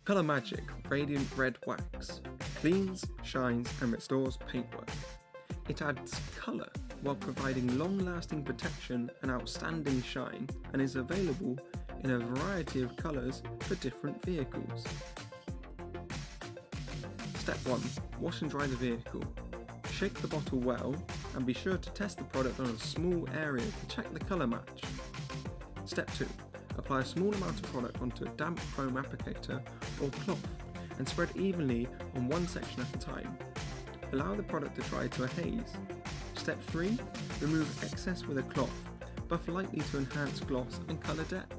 Colour Magic Radiant Red Wax cleans, shines and restores paintwork. It adds colour while providing long-lasting protection and outstanding shine, and is available in a variety of colours for different vehicles. Step 1. Wash and dry the vehicle. Shake the bottle well and be sure to test the product on a small area to check the colour match. Step 2. Apply a small amount of product onto a damp foam applicator or cloth and spread evenly on one section at a time. Allow the product to dry to a haze. Step 3. Remove excess with a cloth. Buff lightly to enhance gloss and colour depth.